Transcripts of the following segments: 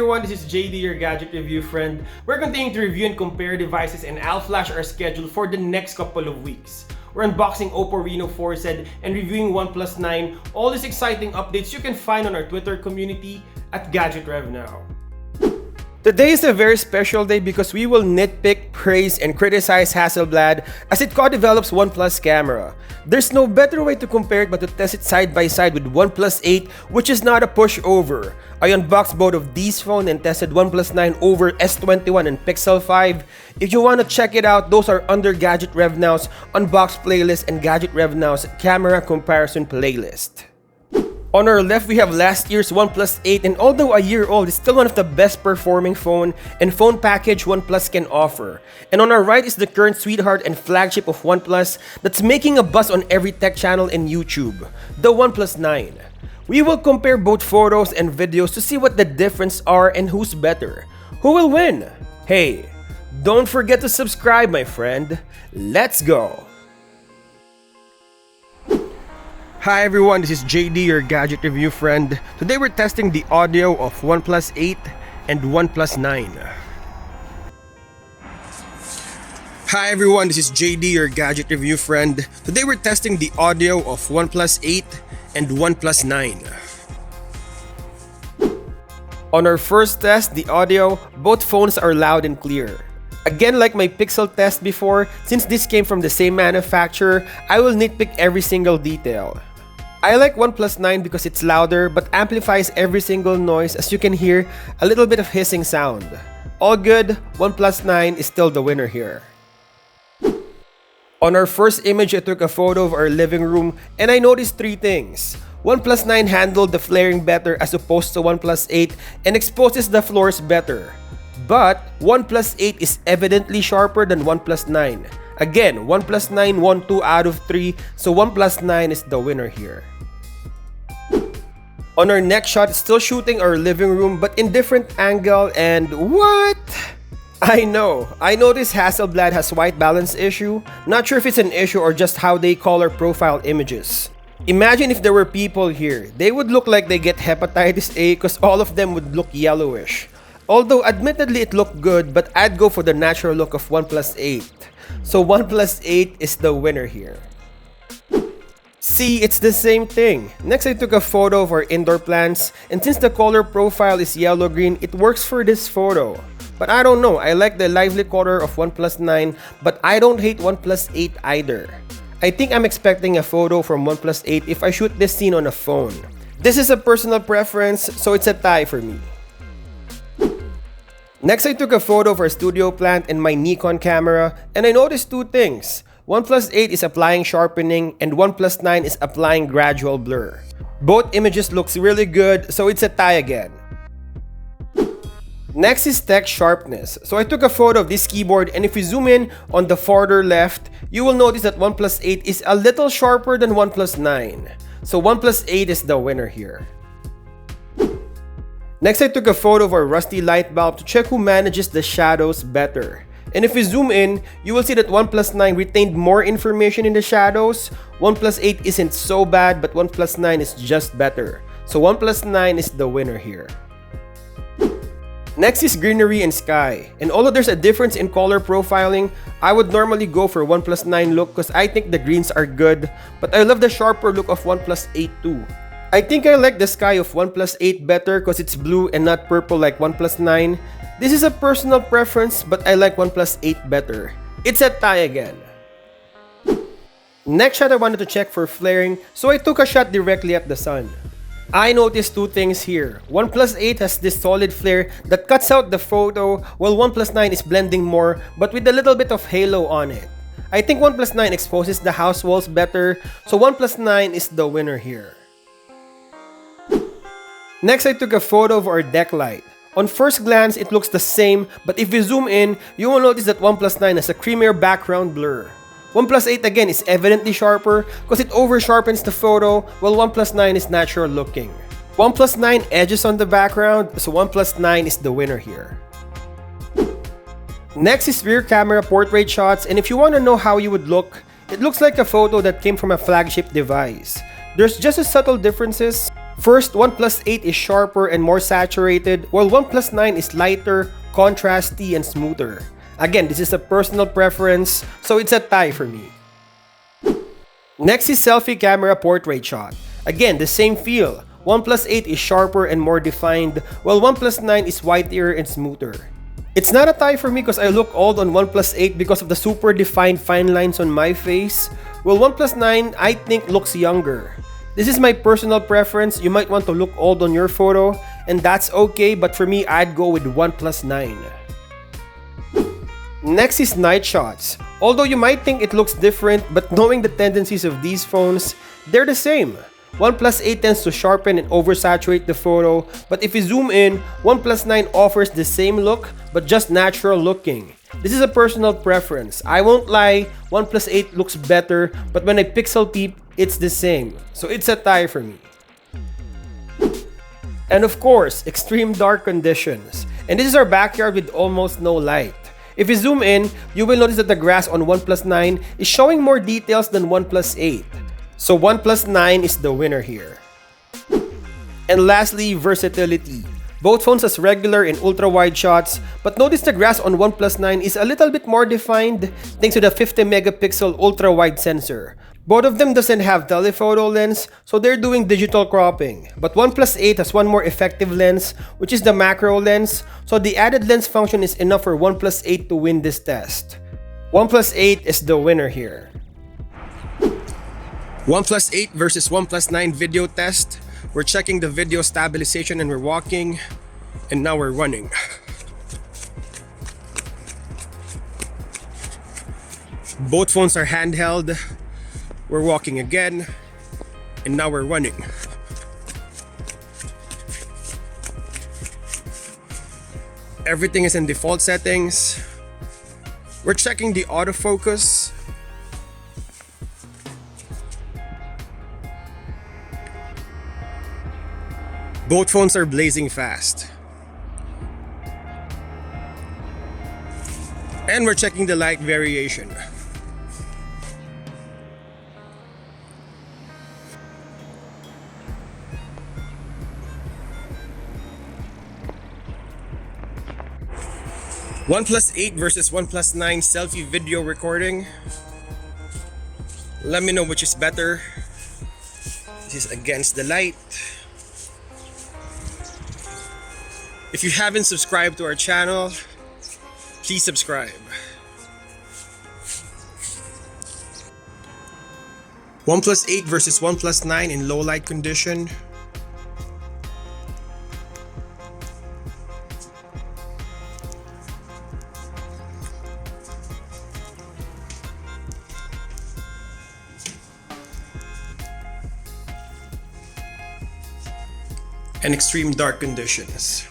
everyone, this is JD, your gadget review friend. We're continuing to review and compare devices, and I'll flash our schedule for the next couple of weeks. We're unboxing Oppo Reno 4Z and reviewing OnePlus 9. All these exciting updates you can find on our Twitter community at GadgetRevNow. Today is a very special day because we will nitpick, praise, and criticize Hasselblad as it co-develops OnePlus camera. There's no better way to compare it but to test it side by side with OnePlus 8, which is not a pushover. I unboxed both of these phones and tested OnePlus 9 over S21 and Pixel 5. If you want to check it out, those are under Gadget RevNow's Unbox playlist and Gadget RevNow's Camera Comparison playlist. On our left, we have last year's OnePlus 8, and although a year old, it's still one of the best performing phone and phone package OnePlus can offer. And on our right is the current sweetheart and flagship of OnePlus that's making a buzz on every tech channel in YouTube, the OnePlus 9. We will compare both photos and videos to see what the difference are and who's better. Who will win? Hey, don't forget to subscribe, my friend. Let's go! Hi everyone, this is JD, your gadget review friend. Today we're testing the audio of OnePlus 8 and OnePlus 9. Hi everyone, this is JD, your gadget review friend. Today we're testing the audio of OnePlus 8 and OnePlus 9. On our first test, the audio, both phones are loud and clear. Again, like my Pixel test before, since this came from the same manufacturer, I will nitpick every single detail. I like OnePlus 9 because it's louder but amplifies every single noise, as you can hear a little bit of hissing sound. All good, OnePlus 9 is still the winner here. On our first image, I took a photo of our living room and I noticed three things. OnePlus 9 handled the flaring better as opposed to OnePlus 8 and exposes the floors better. But OnePlus 8 is evidently sharper than OnePlus 9. Again, OnePlus 9 won 2 out of 3, so OnePlus 9 is the winner here. On our next shot, it's still shooting our living room but in different angle, and what? I know this Hasselblad has white balance issue. Not sure if it's an issue or just how they color profile images. Imagine if there were people here. They would look like they get hepatitis A because all of them would look yellowish. Although admittedly it looked good, but I'd go for the natural look of OnePlus 8. So OnePlus 8 is the winner here. See, it's the same thing. Next, I took a photo of our indoor plants, and since the color profile is yellow-green, it works for this photo. But I don't know, I like the lively color of OnePlus 9, but I don't hate OnePlus 8 either. I think I'm expecting a photo from OnePlus 8 if I shoot this scene on a phone. This is a personal preference, so it's a tie for me. Next, I took a photo of our studio plant and my Nikon camera, and I noticed two things. OnePlus 8 is applying sharpening and OnePlus 9 is applying gradual blur. Both images looks really good, so it's a tie again. Next is text sharpness. So I took a photo of this keyboard, and if you zoom in on the farther left, you will notice that OnePlus 8 is a little sharper than OnePlus 9. So OnePlus 8 is the winner here. Next, I took a photo of our rusty light bulb to check who manages the shadows better. And if you zoom in, you will see that OnePlus 9 retained more information in the shadows. OnePlus 8 isn't so bad, but OnePlus 9 is just better. So OnePlus 9 is the winner here. Next is greenery and sky. And although there's a difference in color profiling, I would normally go for OnePlus 9 look because I think the greens are good, but I love the sharper look of OnePlus 8 too. I think I like the sky of OnePlus 8 better because it's blue and not purple like OnePlus 9. This is a personal preference, but I like OnePlus 8 better. It's a tie again. Next shot, I wanted to check for flaring, so I took a shot directly at the sun. I noticed two things here. OnePlus 8 has this solid flare that cuts out the photo, while OnePlus 9 is blending more but with a little bit of halo on it. I think OnePlus 9 exposes the house walls better, so OnePlus 9 is the winner here. Next, I took a photo of our deck light. On first glance, it looks the same, but if you zoom in, you will notice that OnePlus 9 has a creamier background blur. OnePlus 8 again is evidently sharper because it over-sharpens the photo, while OnePlus 9 is natural looking. OnePlus 9 edges on the background, so OnePlus 9 is the winner here. Next is rear camera portrait shots, and if you want to know how you would look, it looks like a photo that came from a flagship device. There's just a subtle differences. First, OnePlus 8 is sharper and more saturated, while OnePlus 9 is lighter, contrasty, and smoother. Again, this is a personal preference, so it's a tie for me. Next is selfie camera portrait shot. Again, the same feel. OnePlus 8 is sharper and more defined, while OnePlus 9 is whiter and smoother. It's not a tie for me because I look old on OnePlus 8 because of the super defined fine lines on my face, while OnePlus 9 I think looks younger. This is my personal preference. You might want to look old on your photo, and that's okay, but for me, I'd go with OnePlus 9. Next is night shots. Although you might think it looks different, but knowing the tendencies of these phones, they're the same. OnePlus 8 tends to sharpen and oversaturate the photo, but if you zoom in, OnePlus 9 offers the same look, but just natural looking. This is a personal preference. I won't lie, OnePlus 8 looks better, but when I pixel peep, it's the same. So it's a tie for me. And of course, extreme dark conditions. And this is our backyard with almost no light. If you zoom in, you will notice that the grass on OnePlus 9 is showing more details than OnePlus 8. So OnePlus 9 is the winner here. And lastly, versatility. Both phones has regular and ultra-wide shots, but notice the grass on OnePlus 9 is a little bit more defined thanks to the 50 megapixel ultra-wide sensor. Both of them doesn't have telephoto lens, so they're doing digital cropping. But OnePlus 8 has one more effective lens, which is the macro lens, so the added lens function is enough for OnePlus 8 to win this test. OnePlus 8 is the winner here. OnePlus 8 versus OnePlus 9 video test. We're checking the video stabilization and we're walking, and now we're running. Both phones are handheld. We're walking again, and now we're running. Everything is in default settings. We're checking the autofocus. Both phones are blazing fast. And we're checking the light variation. OnePlus 8 versus OnePlus 9 selfie video recording. Let me know which is better. This is against the light. If you haven't subscribed to our channel, please subscribe. OnePlus 8 versus OnePlus 9 in low light condition. And extreme dark conditions.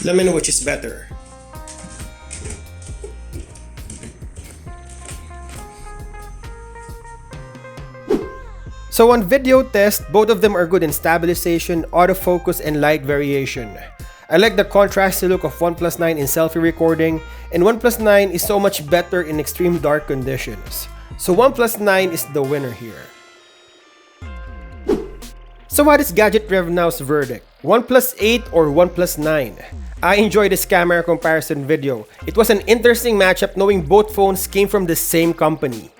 Let me know which is better. So on video test, both of them are good in stabilization, autofocus, and light variation. I like the contrasty look of OnePlus 9 in selfie recording, and OnePlus 9 is so much better in extreme dark conditions. So OnePlus 9 is the winner here. So what is Gadget Rev Now's verdict? OnePlus 8 or OnePlus 9? I enjoyed this camera comparison video. It was an interesting matchup knowing both phones came from the same company.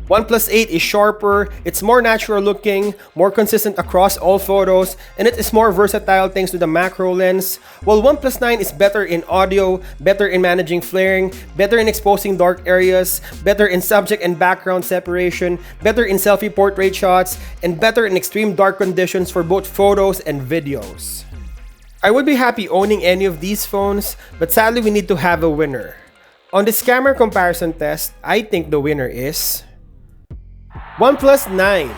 OnePlus 8 is sharper, it's more natural looking, more consistent across all photos, and it is more versatile thanks to the macro lens, while OnePlus 9 is better in audio, better in managing flaring, better in exposing dark areas, better in subject and background separation, better in selfie portrait shots, and better in extreme dark conditions for both photos and videos. I would be happy owning any of these phones, but sadly we need to have a winner. On this camera comparison test, I think the winner is OnePlus 9,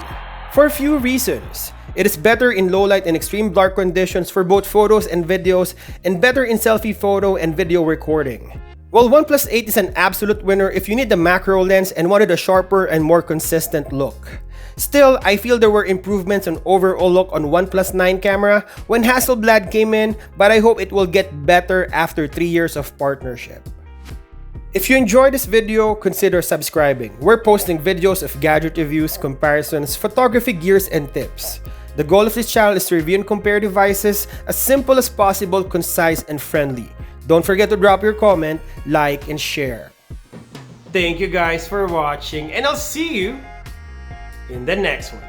for a few reasons. It is better in low light and extreme dark conditions for both photos and videos, and better in selfie photo and video recording. While OnePlus 8 is an absolute winner if you need the macro lens and wanted a sharper and more consistent look. Still, I feel there were improvements on overall look on OnePlus 9 camera when Hasselblad came in, but I hope it will get better after 3 years of partnership. If you enjoyed this video, consider subscribing. We're posting videos of gadget reviews, comparisons, photography gears, and tips. The goal of this channel is to review and compare devices as simple as possible, concise, and friendly. Don't forget to drop your comment, like, and share. Thank you guys for watching, and I'll see you in the next one.